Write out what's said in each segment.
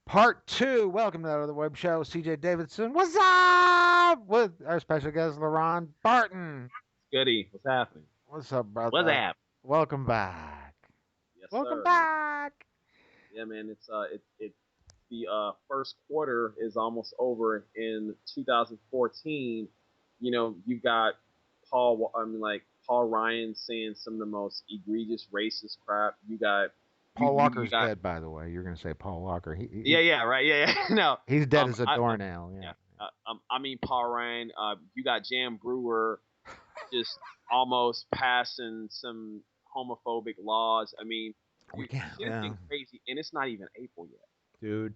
Part two. Welcome to the web show. CJ Davidson. What's up? With our special guest, Leron Barton. Goody, what's happening? What's up, What's brother? happening? Welcome back. Yes, Welcome sir, man. back. Yeah, man. It's the first quarter is almost over in 2014. You've got Paul Ryan saying some of the most egregious racist crap. Paul You Walker's got dead, by the way. You're going to say Paul Walker. yeah, right, yeah. No, He's dead as a I doornail. Yeah. yeah, Paul Ryan. You got Jan Brewer just almost passing some homophobic laws. I mean, We can't. shit is Yeah. getting crazy, and it's not even April yet. Dude,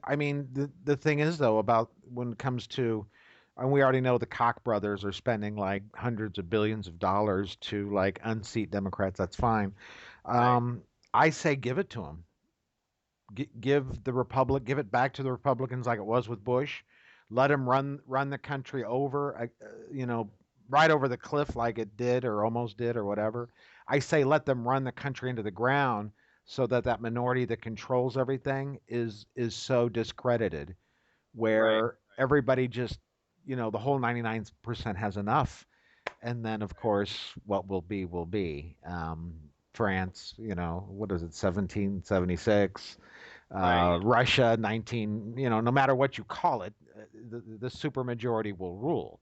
I mean, the thing is, though, about when it comes to, and we already know the Koch brothers are spending like hundreds of billions of dollars to like unseat Democrats. That's fine. Right, Um, I say give it to them. Give it back to the Republicans like it was with Bush. Let them run the country over, right over the cliff like it did or almost did or whatever. I say let them run the country into the ground so that that minority that controls everything is so discredited, right, where everybody just the whole 99% has enough, and then of course what will be will be. France, what is it, 1776? right. Russia, 19, no matter what you call it, the supermajority will rule.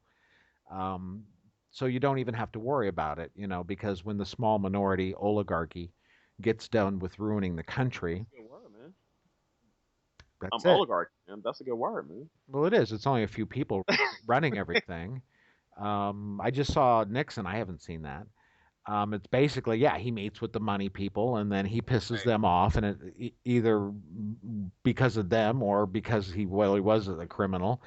Um, so you don't even have to worry about it, because when the small minority oligarchy gets done with ruining the country, That's a good word, man. that's it. Oligarchy, man. That's a good word, man. Well, it is. It's only a few people running everything. I just saw Nixon. I haven't seen that. It's basically, yeah, he meets with the money people and then he pisses Right, them off, and either because of them or because he was a criminal.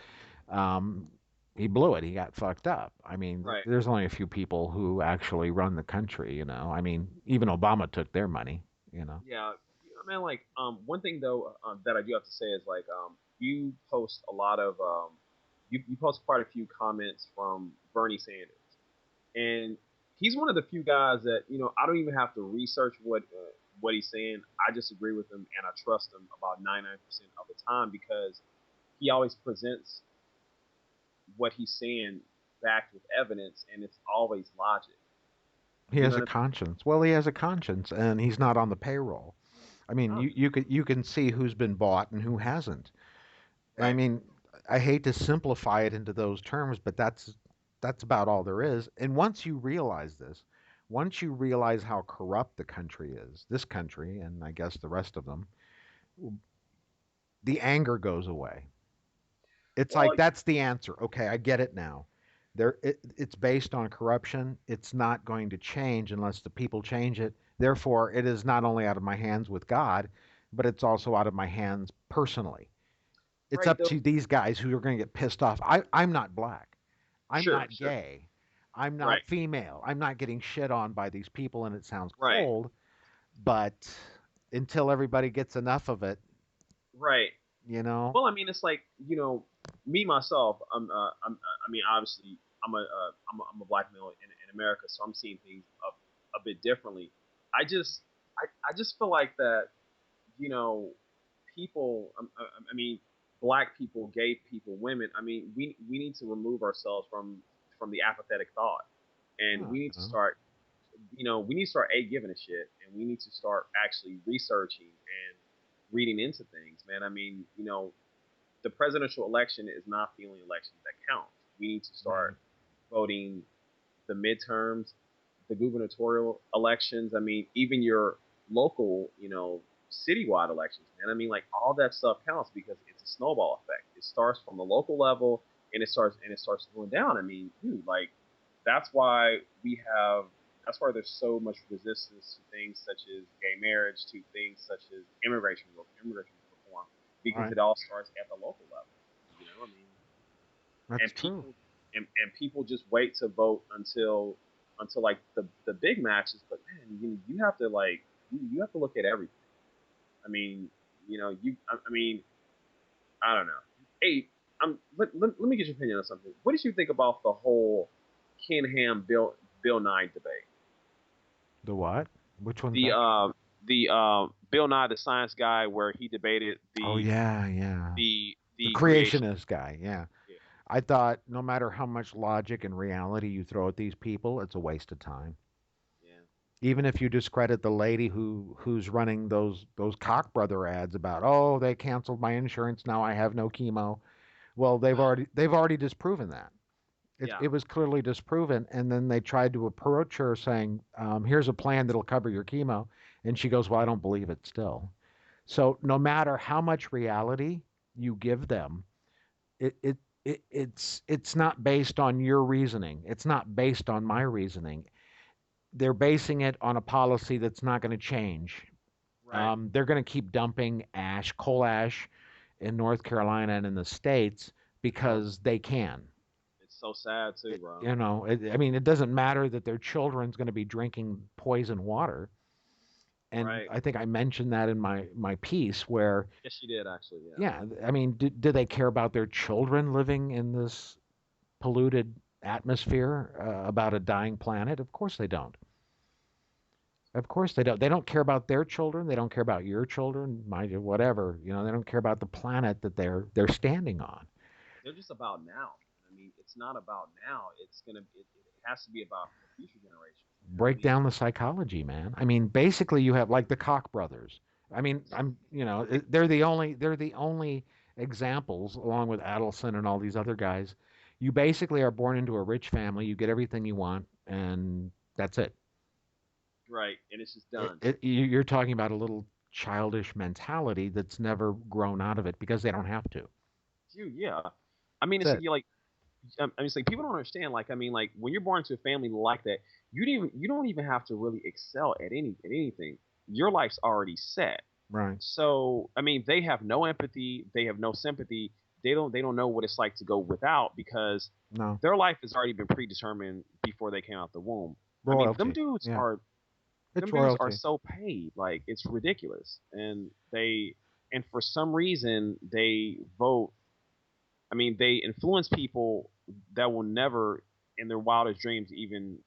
Um, he blew it. He got fucked up. I mean, right. there's only a few people who actually run the country. I mean, even Obama took their money. You know. Yeah, man. One thing though that I do have to say is you post a lot of you post quite a few comments from Bernie Sanders, and he's one of the few guys that I don't even have to research what he's saying. I just agree with him and I trust him about 99% of the time because he always presents what he's saying backed with evidence, and it's always logic. He You know has a what conscience. Well, he has a conscience, and he's not on the payroll. I mean, I mean? you can see who's been bought and who hasn't. I Right, mean, I hate to simplify it into those terms, but that's about all there is. And once you realize how corrupt the country is, this country, and I guess the rest of them, the anger goes away. It's like well, that's the answer. Okay, I get it now. It's based on corruption. It's not going to change unless the people change it. Therefore, it is not only out of my hands with God, but it's also out of my hands personally. It's right up though. to these guys who are going to get pissed off. I'm not black. I'm Sure, not sure. gay. I'm Right, not female. I'm not getting shit on by these people, and it sounds right, cold, but until everybody gets enough of it, right. you know, Well, I mean, it's like me myself. I mean, obviously, I'm a black male in America, so I'm seeing things a bit differently. I just feel like that. You know, people. I mean, black people, gay people, women. I mean, we need to remove ourselves from the apathetic thought, and huh, we need to start. We need to start giving a shit, and we need to start actually researching and reading into things, man. I mean, the presidential election is not the only election that counts. We need to right. start voting the midterms, the gubernatorial elections. I mean, even your local, citywide elections, man. I mean, like all that stuff counts because it's a snowball effect. It starts from the local level and it starts going down. I mean, dude, like that's why we have that's why there's so much resistance to things such as gay marriage, to things such as immigration reform, because Right. it all starts at the local level. I mean, That's and true. people just wait to vote until like the big matches. But man, you have to you have to look at everything. I mean, I mean, I don't know. Hey, let me get your opinion on something. What did you think about the whole Ken Ham Bill Nye debate? The what? Which one's The that? the Bill Nye the Science Guy, where he debated Oh yeah, yeah. The the creation. creationist guy, yeah. Yeah, I thought no matter how much logic and reality you throw at these people, it's a waste of time. yeah, Even if you discredit the lady who's running those Koch brother ads about, oh, they canceled my insurance, now I have no chemo. Well, they've already disproven that. yeah. It was clearly disproven, and then they tried to approach her saying, "Here's a plan that'll cover your chemo," and she goes, "Well, I don't believe it still." So no matter how much reality you give them, it's not based on your reasoning. It's not based on my reasoning. They're basing it on a policy that's not going to change. Right. They're going to keep dumping ash, coal ash, in North Carolina and in the states Yep. because they can. It's so sad too, bro. I mean, it doesn't matter that their children's going to be drinking poison water. And Right. I think I mentioned that in my piece where, Yes, you did actually. Yeah. yeah, I mean, do they care about their children living in this polluted atmosphere about a dying planet? Of course they don't. Of course they don't. They don't care about their children. They don't care about your children, mind you, whatever. They don't care about the planet that they're standing on. They're just about now. I mean, it's not about now. It has to be about the future generations, man. I Break mean, down the psychology, man. I mean, basically, you have like the Koch brothers. I mean, they're the only examples, along with Adelson and all these other guys. You basically are born into a rich family. You get everything you want, and that's it. right, and it's just done. You're talking about a little childish mentality that's never grown out of it because they don't have to. Dude, yeah. I mean, it's That's like it. you like. I mean, it's like people don't understand. Like, I mean, like when you're born into a family like that, you don't even have to really excel at anything. Your life's already set. Right. So, I mean, they have no empathy. They have no sympathy. They don't know what it's like to go without because No. their life has already been predetermined before they came out the womb. I mean, Royalty. Yeah. them It's dudes are royalty. so paid, like it's ridiculous. And for some reason they vote. I mean, they influence people that will never, in their wildest dreams, even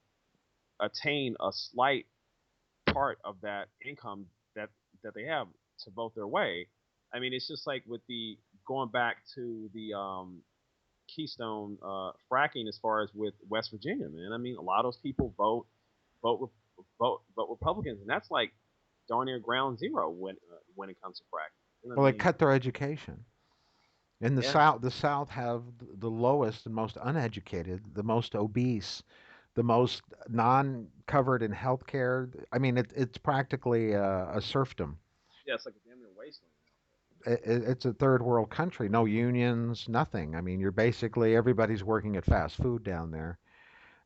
attain a slight part of that income that they have to vote their way. I mean, it's just like with the going back to the Keystone fracking as far as with West Virginia, man. I mean, a lot of those people vote vote Republicans, and that's like darn near ground zero when it comes to fracking. And I Well, they mean, cut their education. In yeah, The South have the lowest and most uneducated, the most obese, the most non-covered in health care. I mean, it's practically a serfdom. yeah, it's like a damn near wasteland out It's a third world country. No unions, nothing. I mean, you're basically everybody's working at fast food down there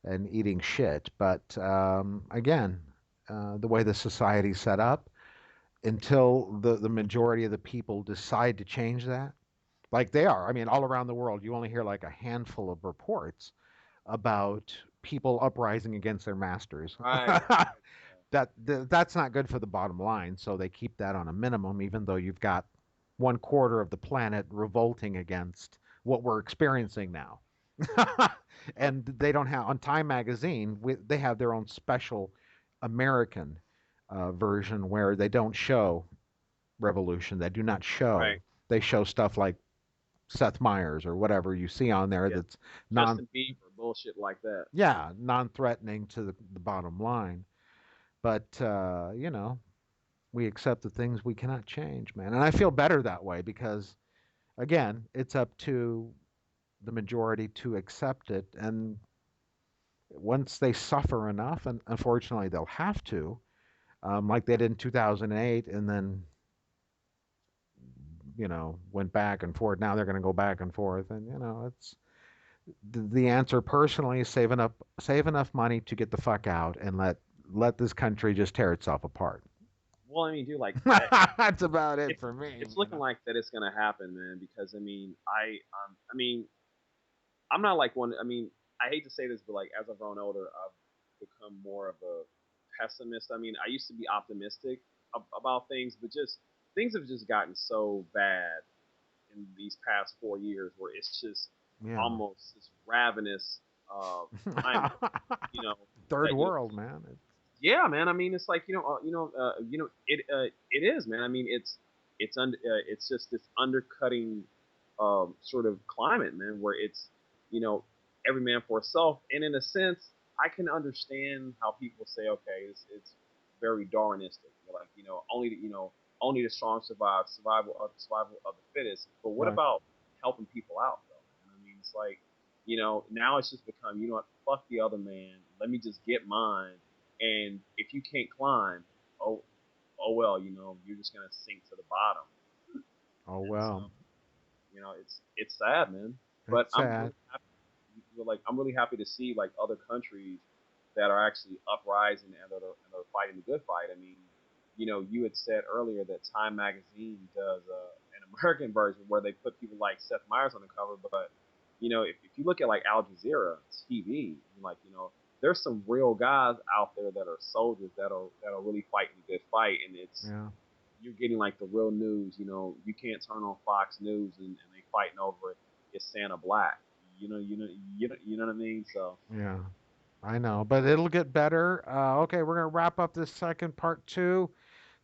and eating shit. But again, the way the society's set up, until the majority of the people decide to change that, like they are. I mean, all around the world, you only hear like a handful of reports about people uprising against their masters. there. Right, right. That's not good for the bottom line, so they keep that on a minimum, even though you've got one quarter of the planet revolting against what we're experiencing now. And they don't have on Time Magazine. They have their own special American version where they don't show revolution. They do not show. Right. They show stuff like Seth Meyers or whatever you see on there Yeah. that's non Justin Bieber, bullshit like that. yeah, non-threatening to the bottom line. But we accept the things we cannot change, man. And I feel better that way because again, it's up to the majority to accept it, and once they suffer enough, and unfortunately they'll have to, like they did in 2008, and then went back and forth. Now they're going to go back and forth, and it's the answer personally is save enough money to get the fuck out and let this country just tear itself apart. Well, I mean, dude, like That's about it it's for me. it's looking like that it's gonna happen, man. Because I mean, I'm not like one. I mean, I hate to say this, but like as I've grown older, I've become more of a pessimist. I mean, I used to be optimistic about things, but just things have just gotten so bad in these past 4 years where it's just Yeah. almost this ravenous climate, you know, Third that world, man. Yeah, man. I mean, it's like it is, man. I mean, it's just this undercutting sort of climate, man, where it's you know every man for himself, and in a sense, I can understand how people say, okay, it's very Darwinistic, like only the strong survive, survival of the fittest. But what Right. about helping people out, though, man? I mean, it's like now it's just become, what, fuck the other man. Let me just get mine, and if you can't climb, oh, oh well, you're just gonna sink to the bottom. Oh And so, well. it's sad, man. But It's sad. I'm really happy to see like other countries that are actually uprising and are fighting the good fight. I mean, you had said earlier that Time Magazine does an American version where they put people like Seth Meyers on the cover, but if you look at like Al Jazeera TV, like there's some real guys out there that are soldiers that are really fighting a good fight, and Yeah. you're getting like the real news. You can't turn on Fox News and they fighting over it. It's Santa Black. You know what I mean. So Yeah. I know, but it'll get better. Okay, we're gonna wrap up this second part two.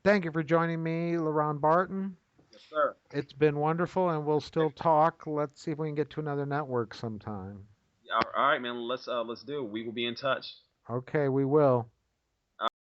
Thank you for joining me, Leron Barton. yes, sir. It's been wonderful, and we'll still talk. Let's see if we can get to another network sometime. All right, man. Let's do it. We will be in touch. Okay, we will.